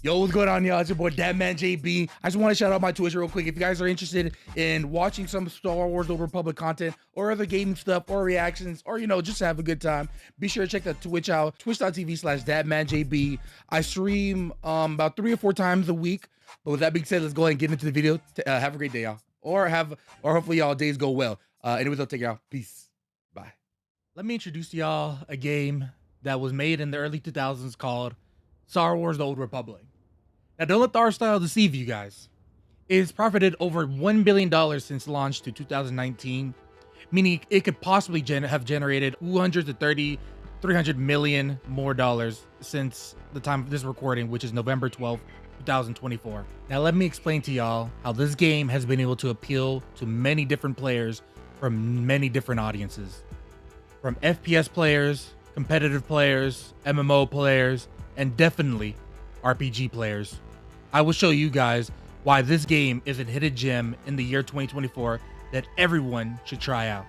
Yo, what's going on, y'all? It's your boy, JB. I just want to shout out my Twitch real quick. If you guys are interested in watching some Star Wars: The Old Republic content or other gaming stuff or reactions or, just have a good time, be sure to check that Twitch out, twitch.tv/JB. I stream about 3 or 4 times a week. But with that being said, let's go ahead and get into the video. Have a great day, y'all. Or hopefully y'all days go well. Anyways, I'll take y'all. Peace. Bye. Let me introduce to y'all a game that was made in the early 2000s called Star Wars: The Old Republic. Now, don't let the art style deceive you guys. It's profited over $1 billion since launch to 2019, meaning it could possibly have generated 300 million more dollars since the time of this recording, which is November 12th, 2024. Now, let me explain to y'all how this game has been able to appeal to many different players from many different audiences. From FPS players, competitive players, MMO players, and definitely RPG players. I will show you guys why this game is a hidden gem in the year 2024 that everyone should try out.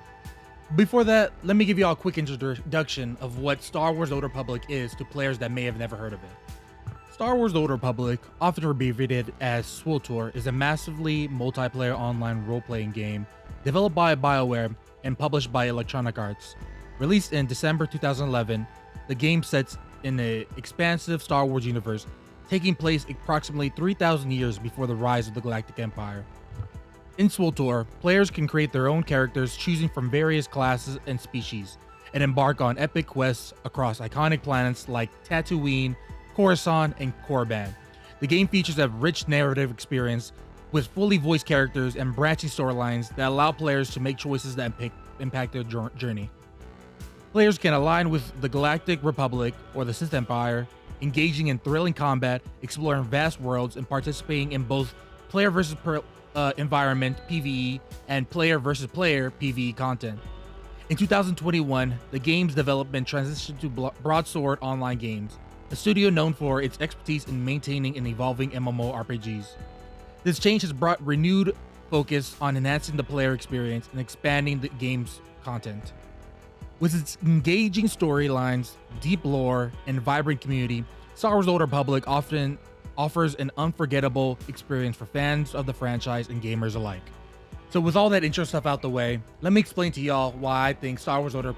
Before that, let me give you all a quick introduction of what Star Wars: The Old Republic is to players that may have never heard of it. Star Wars: The Old Republic, often abbreviated as swtor, is a massively multiplayer online role-playing game developed by BioWare and published by Electronic Arts. Released in December 2011, the game sets in an expansive Star Wars universe taking place approximately 3,000 years before the rise of the Galactic Empire. In swtor, players can create their own characters choosing from various classes and species, and embark on epic quests across iconic planets like Tatooine, Coruscant, and Korriban. The game features a rich narrative experience with fully voiced characters and branching storylines that allow players to make choices that impact their journey. Players can align with the Galactic Republic or the Sith Empire, engaging in thrilling combat, exploring vast worlds, and participating in both player versus environment PvE and player versus player PvE content. In 2021, the game's development transitioned to Broadsword Online Games, a studio known for its expertise in maintaining and evolving MMORPGs. This change has brought renewed focus on enhancing the player experience and expanding the game's content. With its engaging storylines, deep lore, and vibrant community, Star Wars: The Old Republic often offers an unforgettable experience for fans of the franchise and gamers alike. So with all that intro stuff out the way, let me explain to y'all why I think Star Wars: The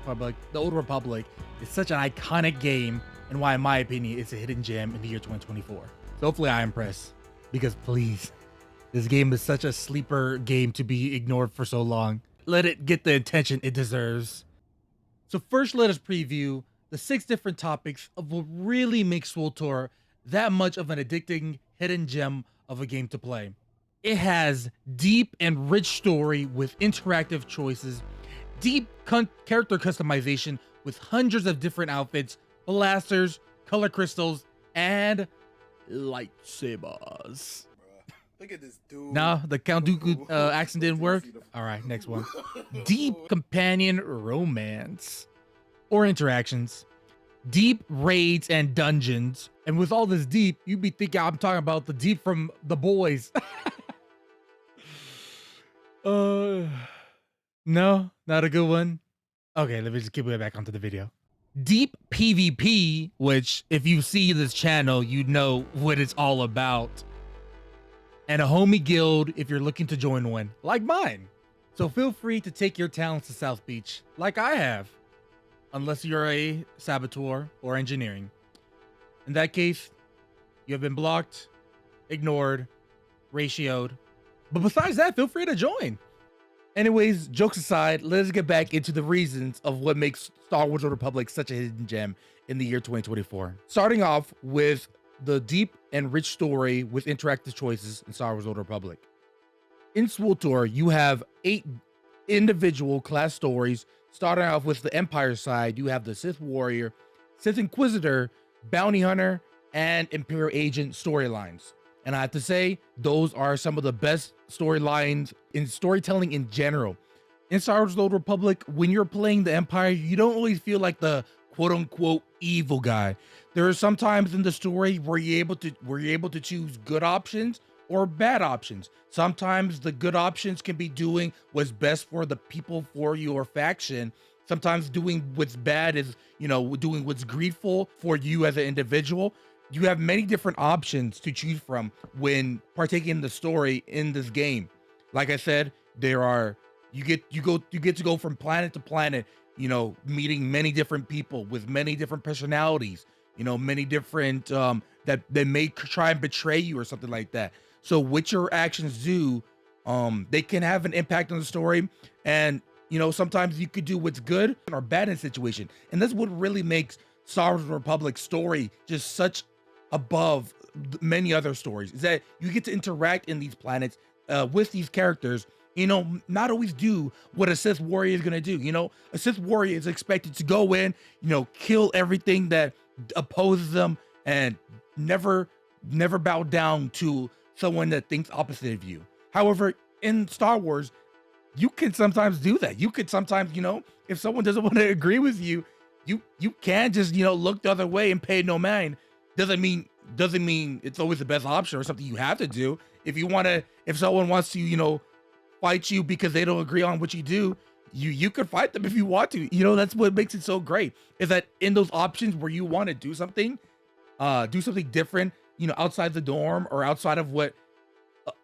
Old Republic is such an iconic game, and why, in my opinion, it's a hidden gem in the year 2024. So hopefully I impress, because please, this game is such a sleeper game to be ignored for so long. Let it get the attention it deserves. So first, let us preview the 6 different topics of what really makes swtor that much of an addicting hidden gem of a game to play. It has deep and rich story with interactive choices, deep character customization with hundreds of different outfits, blasters, color crystals, and lightsabers. Look at this dude. Nah, the Count Dooku accent didn't work. All right, next one. Deep companion romance or interactions, deep raids and dungeons. And with all this deep, you'd be thinking I'm talking about the deep from The Boys. No, not a good one. Okay, let me just keep it back onto the video. Deep PvP, which if you see this channel, you know what it's all about. And a homie guild if you're looking to join one, like mine. So feel free to take your talents to South Beach, like I have, unless you're a saboteur or engineering. In that case, you have been blocked, ignored, ratioed. But besides that, feel free to join. Anyways, jokes aside, let's get back into the reasons of what makes Star Wars: The Old Republic such a hidden gem in the year 2024. Starting off with the deep and rich story with interactive choices in Star Wars: The Old Republic. In swtor, you have 8 individual class stories. Starting off with the Empire side, you have the Sith Warrior, Sith Inquisitor, Bounty Hunter, and Imperial Agent storylines. And I have to say, those are some of the best storylines in storytelling in general. In Star Wars: The Old Republic, when you're playing the Empire, you don't always feel like the quote-unquote evil guy. There are some times in the story where you're able to choose good options or bad options. Sometimes the good options can be doing what's best for the people for your faction. Sometimes doing what's bad is, doing what's greedful for you as an individual. you have many different options to choose from when partaking in the story in this game. Like I said, there are you get to go from planet to planet, meeting many different people with many different personalities, many different that may try and betray you or something like that. So what your actions do, they can have an impact on the story. And sometimes you could do what's good or bad in a situation. And that's what really makes Star Wars Republic story just such above many other stories, is that you get to interact in these planets with these characters. Not always do what a Sith warrior is going to do. A Sith warrior is expected to go in, kill everything that opposes them, and never bow down to someone that thinks opposite of you. However, in Star Wars, you can sometimes do that. You could sometimes, if someone doesn't want to agree with you, you can just, look the other way and pay no mind. Doesn't mean it's always the best option or something you have to do. If someone wants to, fight you because they don't agree on what you do, you could fight them if you want to. That's what makes it so great, is that in those options where you want to do something different, outside the norm or outside of what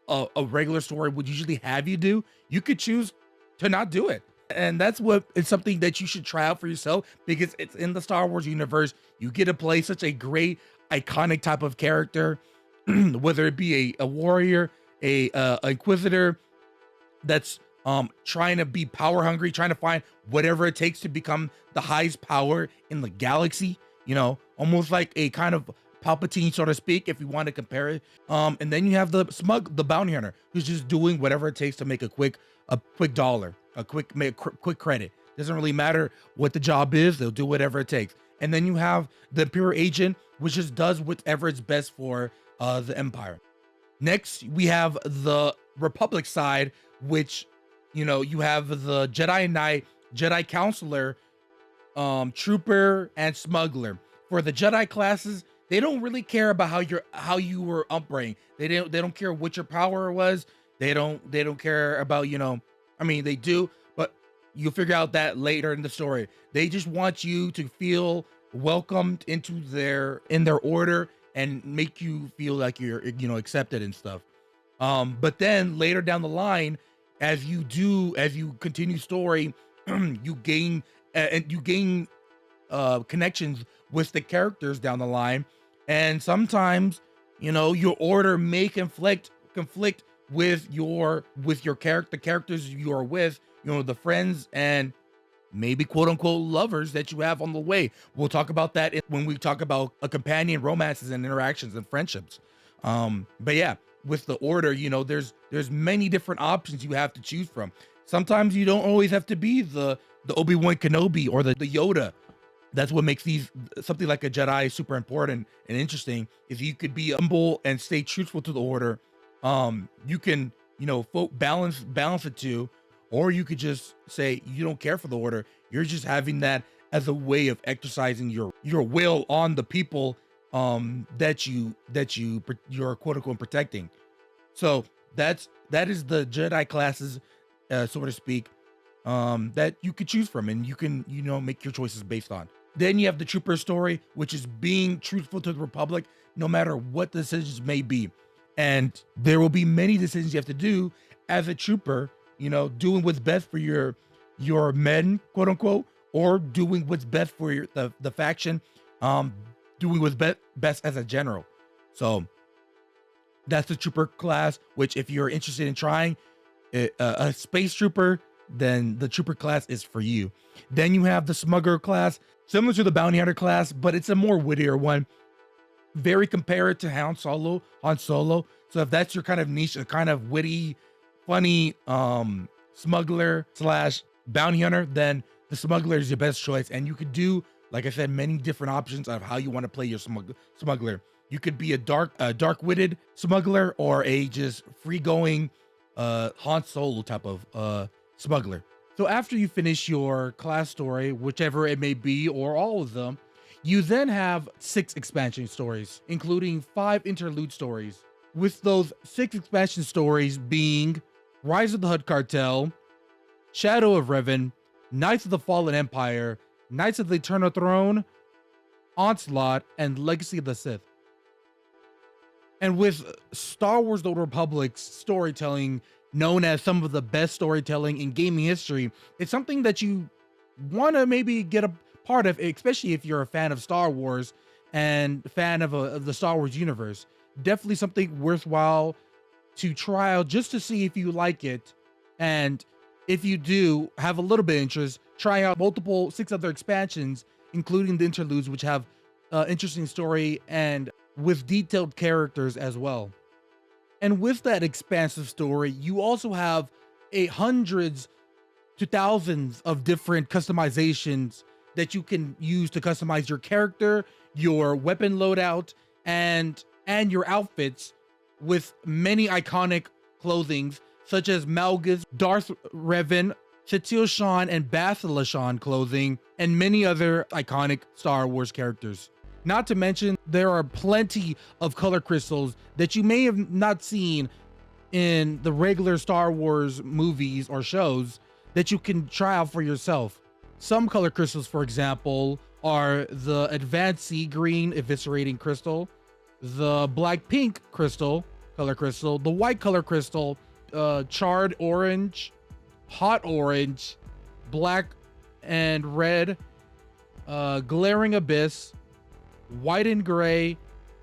a regular story would usually have you do, you could choose to not do it. And that's what it's something that you should try out for yourself, because it's in the Star Wars universe. You get to play such a great iconic type of character, whether it be a warrior, a inquisitor that's trying to be power hungry, trying to find whatever it takes to become the highest power in the galaxy, almost like a kind of Palpatine, so to speak, if you want to compare it. And then you have the bounty hunter, who's just doing whatever it takes to make a quick dollar, quick credit. Doesn't really matter what the job is, they'll do whatever it takes. And then you have the Imperial agent, which just does whatever is best for the Empire. Next, we have the Republic side, which, you have the Jedi Knight, Jedi Counselor, Trooper, and Smuggler. For the Jedi classes, they don't really care about how you were upbringing. They don't care what your power was. They don't care about, they do, but you'll figure out that later in the story. They just want you to feel welcomed into their order and make you feel like you're, accepted and stuff. But then later down the line, as you continue story, you gain connections with the characters down the line. And sometimes, your order may conflict with the characters you're with, the friends and maybe quote unquote lovers that you have on the way. We'll talk about that when we talk about a companion, romances and interactions and friendships. But yeah, with the order, there's many different options you have to choose from. Sometimes you don't always have to be the Obi-Wan Kenobi or the Yoda. That's what makes something like a Jedi super important and interesting, is you could be humble and stay truthful to the order. You can, balance the two, or you could just say you don't care for the order. You're just having that as a way of exercising your will on the people that you're quote unquote protecting. So that is the Jedi classes, so to speak, that you could choose from, and you can make your choices based on. Then you have the Trooper story, which is being truthful to the Republic, no matter what the decisions may be. And there will be many decisions you have to do as a trooper, doing what's best for your men, quote unquote, or doing what's best for the faction, doing what's best as a general. So that's the Trooper class, which if you're interested in trying a space trooper, then the Trooper class is for you. Then you have the Smuggler class, similar to the Bounty Hunter class, but it's a more wittier one. Very compared to Han Solo. So if that's your kind of niche, a kind of witty, funny smuggler / bounty hunter, then the Smuggler is your best choice. And you could do, like I said, many different options of how you want to play your smuggler. You could be a dark-witted smuggler, or a just free-going Han Solo type of smuggler. So after you finish your class story, whichever it may be, or all of them, you then have 6 expansion stories, including 5 interlude stories, with those 6 expansion stories being Rise of the Hutt Cartel, Shadow of Revan, Knights of the Fallen Empire, Knights of the Eternal Throne, Onslaught, and Legacy of the Sith. And with Star Wars The Old Republic's storytelling, known as some of the best storytelling in gaming history, it's something that you want to maybe get a part of, especially if you're a fan of Star Wars and fan of the Star Wars universe. Definitely something worthwhile to try out just to see if you like it. And if you do have a little bit of interest, try out multiple 6 other expansions, including the interludes, which have interesting story and with detailed characters as well. And with that expansive story, you also have hundreds to thousands of different customizations that you can use to customize your character, your weapon loadout, and your outfits with many iconic clothings such as Malgus, Darth Revan, Satil Shan, and Bastila Shan clothing, and many other iconic Star Wars characters. Not to mention, there are plenty of color crystals that you may have not seen in the regular Star Wars movies or shows that you can try out for yourself. Some color crystals, for example, are the Advanced Sea Green Eviscerating Crystal, the Black Pink Crystal, color crystal, the White color crystal, Charred Orange, Hot Orange, Black and Red, Glaring Abyss, White and Gray,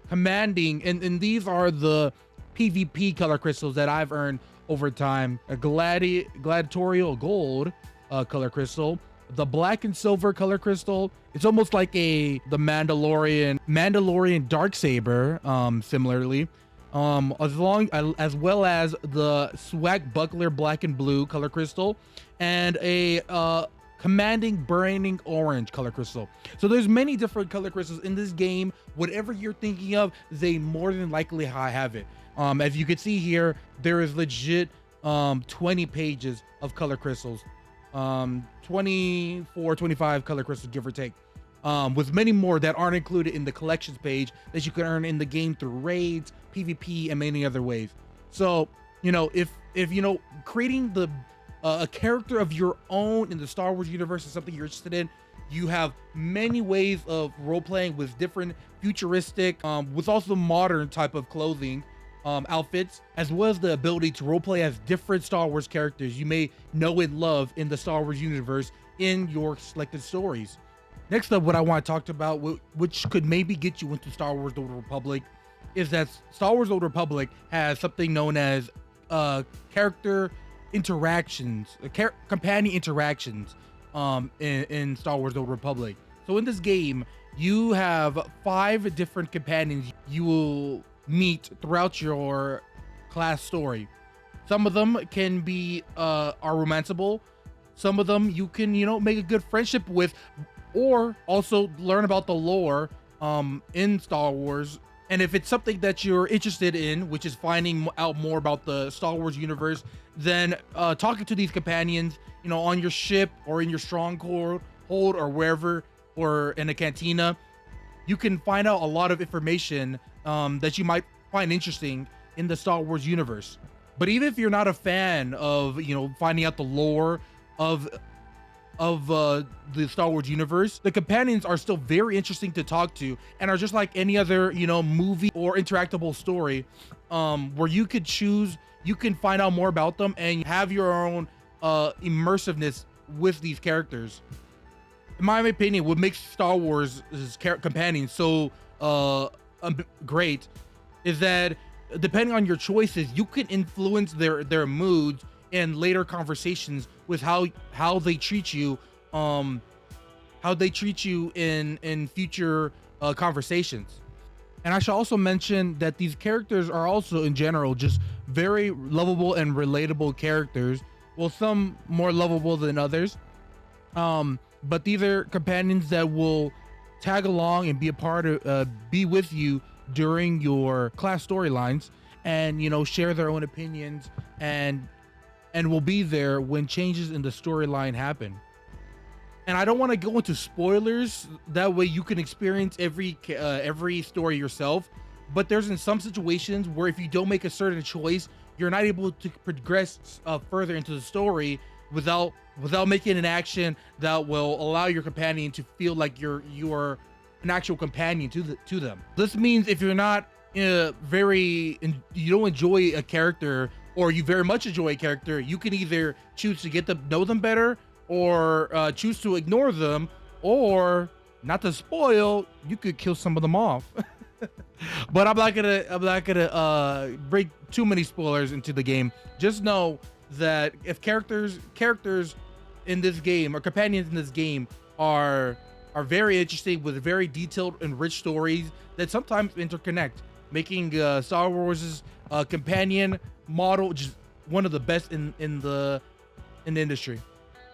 Commanding, and these are the PvP color crystals that I've earned over time. A Gladiatorial Gold color crystal, the Black and Silver color crystal. It's almost like the Mandalorian Darksaber, similarly. As well as the Swag Buckler Black and Blue color crystal, and a Commanding Burning Orange color crystal. So there's many different color crystals in this game. Whatever you're thinking of, they more than likely have it. As you can see here, there is legit 20 pages of color crystals, 24, 25 color crystals, give or take, with many more that aren't included in the collections page that you can earn in the game through raids, PvP, and many other ways. So, if creating a character of your own in the Star Wars universe is something you're interested in, you have many ways of role-playing with different futuristic, with also modern type of clothing, outfits, as well as the ability to roleplay as different Star Wars characters you may know and love in the Star Wars universe in your selected stories. Next up, what I want to talk about, which could maybe get you into Star Wars The Old Republic, is that Star Wars The Old Republic has something known as character interactions, companion interactions in Star Wars The Old Republic. So in this game, you have 5 different companions you will meet throughout your class story. Some of them can be are romanceable. Some of them you can make a good friendship with, or also learn about the lore in Star Wars. And if it's something that you're interested in, which is finding out more about the Star Wars universe, then talking to these companions, on your ship or in your stronghold or wherever, or in a cantina, you can find out a lot of information that you might find interesting in the Star Wars universe. But even if you're not a fan of, finding out the lore of the Star Wars universe, the companions are still very interesting to talk to, and are just like any other movie or interactable story, where you could choose, you can find out more about them and have your own immersiveness with these characters. In my opinion, what makes Star Wars' companions so great is that depending on your choices, you can influence their moods and later conversations with how they treat you, in future conversations. And I should also mention that these characters are also in general just very lovable and relatable characters. Well, some more lovable than others, but these are companions that will tag along and be a part of, be with you during your class storylines, and share their own opinions, and will be there when changes in the storyline happen. And I don't want to go into spoilers, that way you can experience every story yourself. But there's in some situations where if you don't make a certain choice, you're not able to progress further into the story without making an action that will allow your companion to feel like you're an actual companion to them. This means if you're not you don't enjoy a character, or you very much enjoy a character, you can either choose to get to know them better, or choose to ignore them, or not to spoil, you could kill some of them off. But I'm not gonna break too many spoilers into the game. Just know that if characters in this game, or companions in this game, are very interesting, with very detailed and rich stories that sometimes interconnect, making Star Wars's companion model just one of the best in the industry.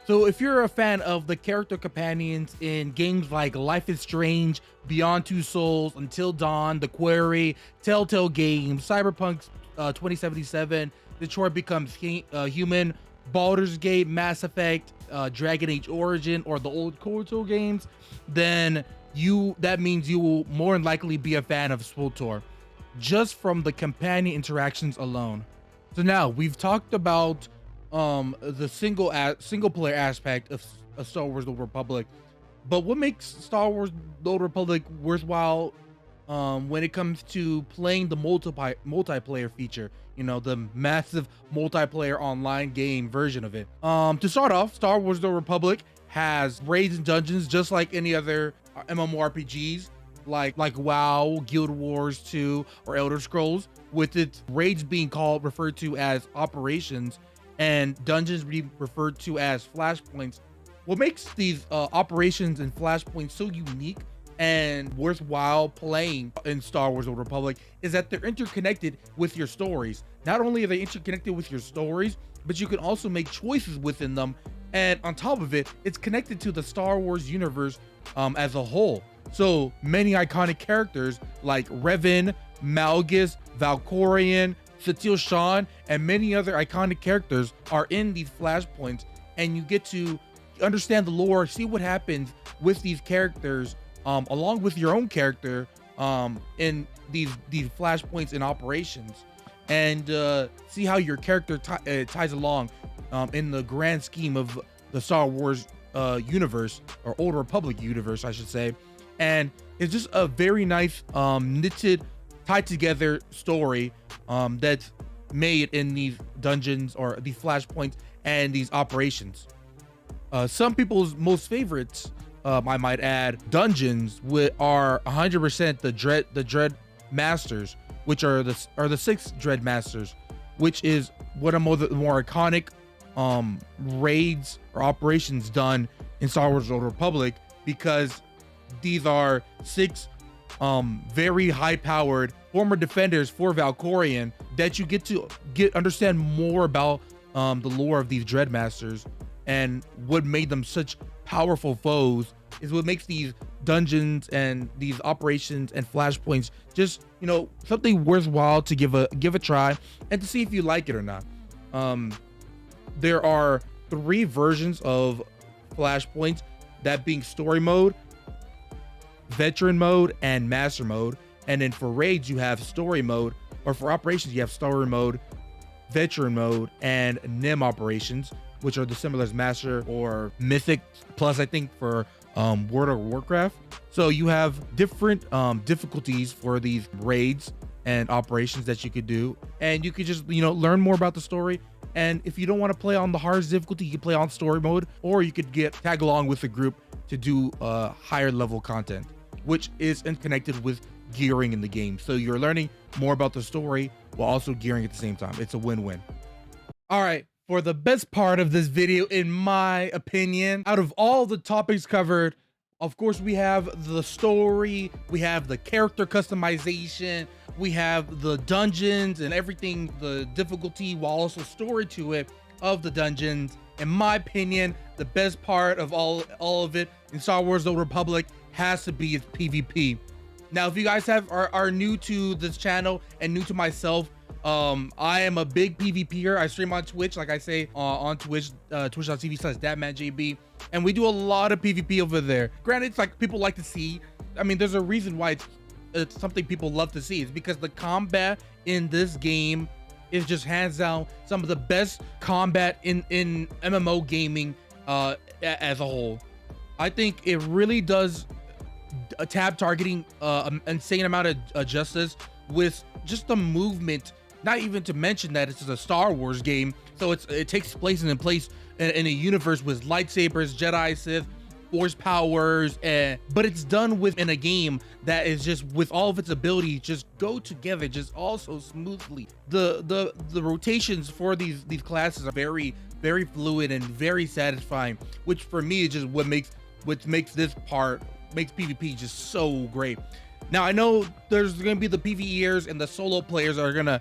So if you're a fan of the character companions in games like Life is Strange, Beyond Two Souls, Until Dawn, The Quarry, Telltale Games, Cyberpunk 2077, Detroit Becomes Human, Baldur's Gate, Mass Effect, Dragon Age Origin, or the old KOTOR games, then that means you will more than likely be a fan of swtor, just from the companion interactions alone. So now we've talked about the single player aspect of Star Wars: The Old Republic, but what makes Star Wars: The Old Republic worthwhile when it comes to playing the multiplayer feature, the massive multiplayer online game version of it? To start off, Star Wars: The Old Republic has raids and dungeons just like any other MMORPGs, like WoW, Guild Wars 2, or Elder Scrolls, with its raids being referred to as operations, and dungeons being referred to as flashpoints. What makes these operations and flashpoints so unique and worthwhile playing in Star Wars: Old Republic is that they're interconnected with your stories. Not only are they interconnected with your stories, but you can also make choices within them. And on top of it, it's connected to the Star Wars universe as a whole. So many iconic characters like Revan, Malgus, Valkorion, Satil Shan, and many other iconic characters are in these flashpoints, and you get to understand the lore, see what happens with these characters, along with your own character, in these flashpoints and operations, and see how your character ties along in the grand scheme of the Star Wars universe, or Old Republic universe, I should say. And it's just a very nice, knitted, tied together story that's made in these dungeons, or these flashpoints, and these operations. Some people's most favorites, I might add, dungeons are 100% the Dread Masters, which are the 6 Dread Masters, which is one of the more iconic raids or operations done in Star Wars: Old Republic, because these are 6 very high-powered former defenders for Valkorion that you get to understand more about the lore of these Dread Masters, and what made them such powerful foes is what makes these dungeons and these operations and flashpoints just something worthwhile to give a try, and to see if you like it or not. There are 3 versions of flashpoints, that being story mode, veteran mode, and master mode. And then for raids you have story mode, or for operations you have story mode, veteran mode, and nim operations, which are the similar as master or mythic plus, I think, for World of Warcraft. So you have different difficulties for these raids and operations that you could do, and you could just learn more about the story. And if you don't want to play on the hardest difficulty, you can play on story mode, or you could tag along with the group to do higher level content, which is connected with gearing in the game. So you're learning more about the story while also gearing at the same time. It's a win-win. All right, for the best part of this video, in my opinion, out of all the topics covered, of course, we have the story, we have the character customization, we have the dungeons and everything, the difficulty, while also story to it of the dungeons. In my opinion, the best part of all of it in Star Wars: The Old Republic has to be its PvP. Now, if you guys are new to this channel and new to myself, I am a big PvPer. I stream on Twitch, like I say, on Twitch, twitch.tv/datmanjb, and we do a lot of PvP over there. Granted, it's like people like to see. I mean, there's a reason why it's something people love to see. It's because the combat in this game is just hands down some of the best combat in MMO gaming as a whole. I think it really does a tab targeting an insane amount of justice with just the movement. Not even to mention that it's a Star Wars game, so it takes place in a universe with lightsabers, Jedi, Sith, force powers, but it's done within a game that is just, with all of its abilities, just go together just all so smoothly. The rotations for these classes are very fluid and very satisfying, which for me is just what makes PvP just so great. Now I know there's gonna be the PvEers and the solo players are gonna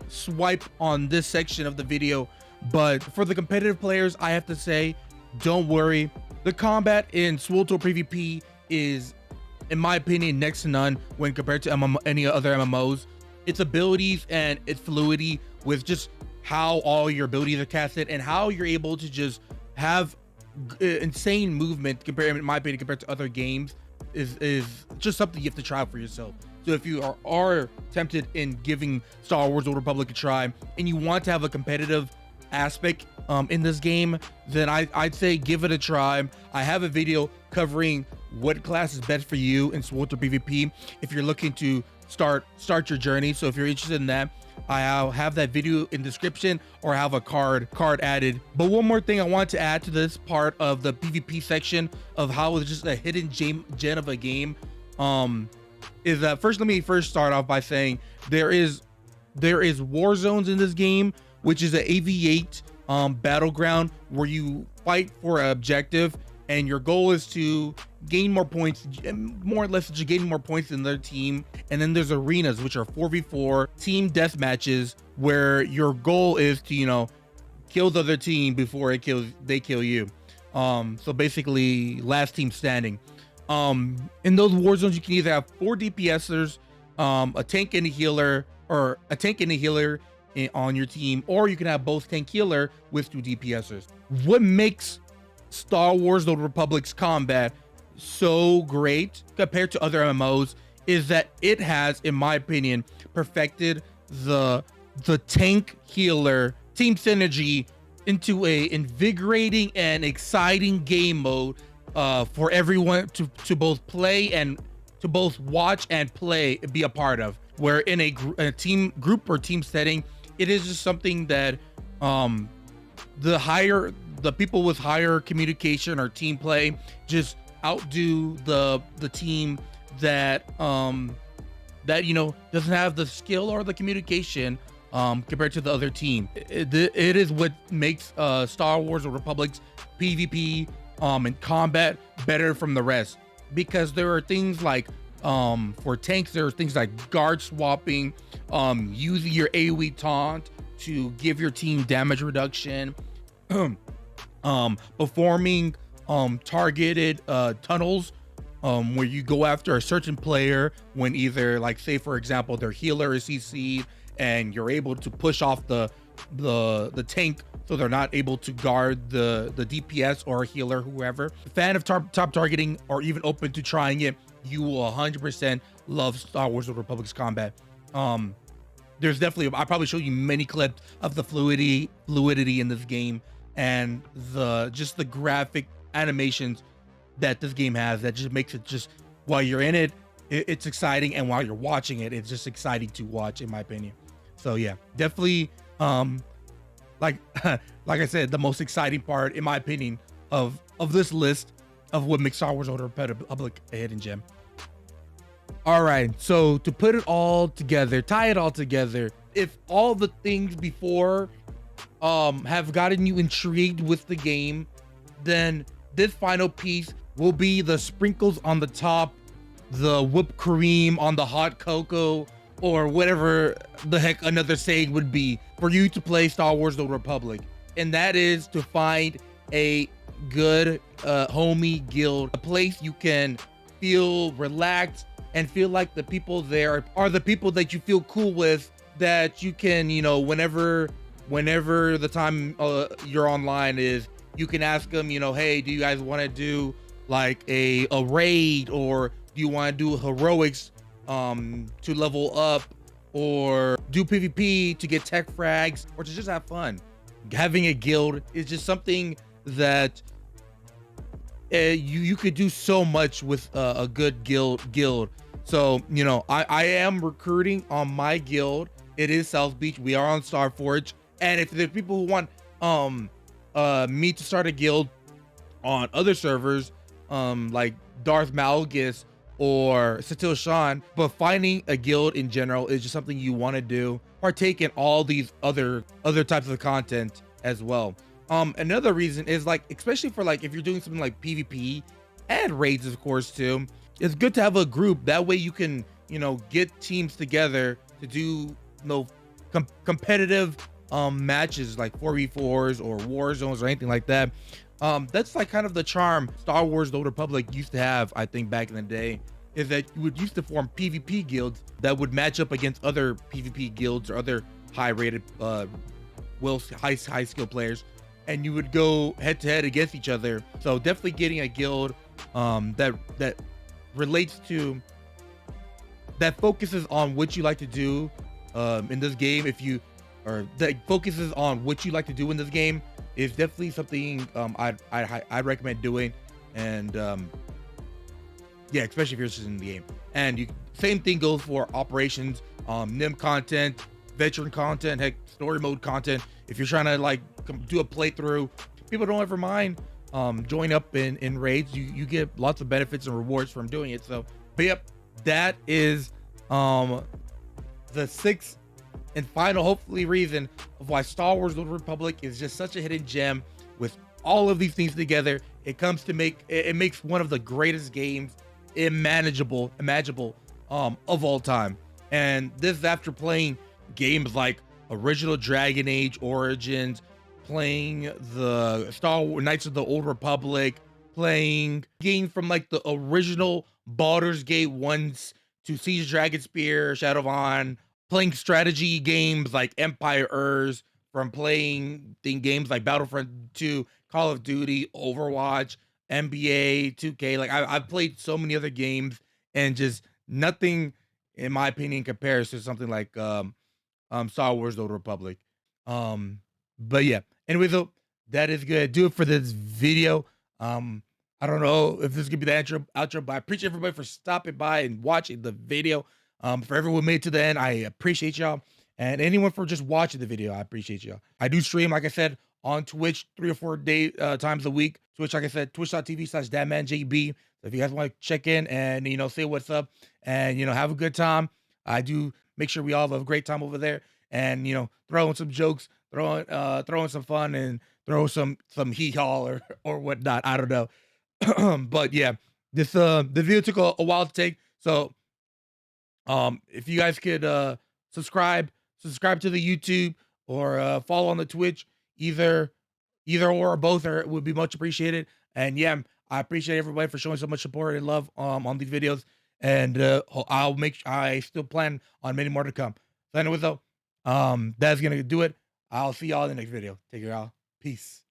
swipe on this section of the video, but for the competitive players, I have to say, don't worry. The combat in swtor PvP is, in my opinion, next to none when compared to any other MMOs. Its abilities and its fluidity with just how all your abilities are casted and how you're able to just have insane movement, in my opinion, compared to other games, is just something you have to try for yourself. So if you are tempted in giving Star Wars: Old Republic a try and you want to have a competitive aspect in this game, then I'd say give it a try. I have a video covering what class is best for you in swtor PvP if you're looking to start your journey. So if you're interested in that, I'll have that video in description, or have a card added. But one more thing I want to add to this part of the PvP section of how it's just a hidden gem of a game, is that let me start off by saying there is war zones in this game, which is an AV8 battleground where you fight for an objective, and your goal is to gain more points, more or less just gain more points than their team. And then there's arenas, which are 4v4 team death matches, where your goal is to, kill the other team before they kill you. So basically last team standing. In those war zones, you can either have 4 DPSers, a tank and a healer, or a tank and a healer on your team, or you can have both tank healer with 2 DPSers. What makes Star Wars: The Old Republic's combat so great compared to other MMOs is that it has, in my opinion, perfected the tank healer team synergy into a invigorating and exciting game mode for everyone to both play and to both watch and play, be a part of. Where in a team group or team setting, it is just something that the people with higher communication or team play just outdo the team that doesn't have the skill or the communication compared to the other team. It is what makes Star Wars: Old Republic's PvP and combat better from the rest, because there are things like for tanks, there are things like guard swapping, using your AoE taunt to give your team damage reduction, performing targeted tunnels where you go after a certain player when either, like, say for example, their healer is CC'd and you're able to push off the tank so they're not able to guard the DPS or healer, whoever. Fan of top targeting or even open to trying it, you will 100% love Star Wars: Old Republic's combat. There's definitely, I'll probably show you many clips of the fluidity in this game, and just the graphic animations that this game has that just makes it, just while you're in it, it's exciting, and while you're watching it, it's just exciting to watch, in my opinion. So yeah, definitely like I said, the most exciting part, in my opinion, of this list of what makes Star Wars: Old Republic a hidden gem. All right, so to put it all together, tie it all together, if all the things before have gotten you intrigued with the game, then this final piece will be the sprinkles on the top, the whipped cream on the hot cocoa, or whatever the heck another saying would be for you to play Star Wars: The Old Republic. And that is to find a good homie guild, a place you can feel relaxed and feel like the people there are the people that you feel cool with, that you can, whenever the time you're online is, you can ask them, hey, do you guys want to do like a raid, or do you want to do heroics to level up, or do PvP to get tech frags, or to just have fun. Having a guild is just something that you could do so much with a good guild. So, I am recruiting on my guild. It is South Beach. We are on Starforge. And if there's people who want me to start a guild on other servers, like Darth Malgus or Satil Shan, but finding a guild in general is just something you want to do. Partake in all these other types of content as well. Another reason is like, especially for like if you're doing something like PvP and raids, of course, too. It's good to have a group. That way you can, get teams together to do, competitive matches like 4v4s or war zones or anything like that. That's like kind of the charm Star Wars The Old Republic used to have, I think, back in the day, is that you would used to form PvP guilds that would match up against other PvP guilds or other high rated high skill players, and you would go head to head against each other. So definitely getting a guild that relates to, that focuses on what you like to do in this game, or that focuses on what you like to do in this game, is definitely something I'd recommend doing. And yeah, especially if you're interested in the game. And same thing goes for operations, nim content, veteran content, heck, story mode content. If you're trying to like do a playthrough, people don't ever mind join up in raids. You get lots of benefits and rewards from doing it. So, but yep, that is the sixth and final, hopefully, reason of why Star Wars The Old Republic is just such a hidden gem. With all of these things together, it makes one of the greatest games imaginable of all time. And this is after playing games like original Dragon Age Origins, playing the Star Wars Knights of the Old Republic, playing games from like the original Baldur's Gate 1 to Siege Dragonspear, Shadowvon, playing strategy games like Empire Earth, from playing games like Battlefront 2, Call of Duty, Overwatch, NBA 2K. Like I've played so many other games, and just nothing, in my opinion, compares to something like Star Wars The Old Republic. But yeah, anyway, though, that is good. Do it for this video. I don't know if this is gonna be the outro, but I appreciate everybody for stopping by and watching the video. For everyone made it to the end, I appreciate y'all. And anyone for just watching the video, I appreciate y'all. I do stream, like I said, on Twitch 3 or 4 times a week. Twitch, like I said, twitch.tv/dadmanjb. So if you guys want to check in and, say what's up and, have a good time, I do make sure we all have a great time over there. And, throw in some jokes, throw in some fun, and throw some hee haw or whatnot. I don't know. But yeah, the video took a while to take. So if you guys could subscribe to the YouTube, or follow on the Twitch, either or both would be much appreciated. And yeah, I appreciate everybody for showing so much support and love on these videos. And I still plan on many more to come. So anyway, though, that's gonna do it. I'll see y'all in the next video. Take care, y'all. Peace.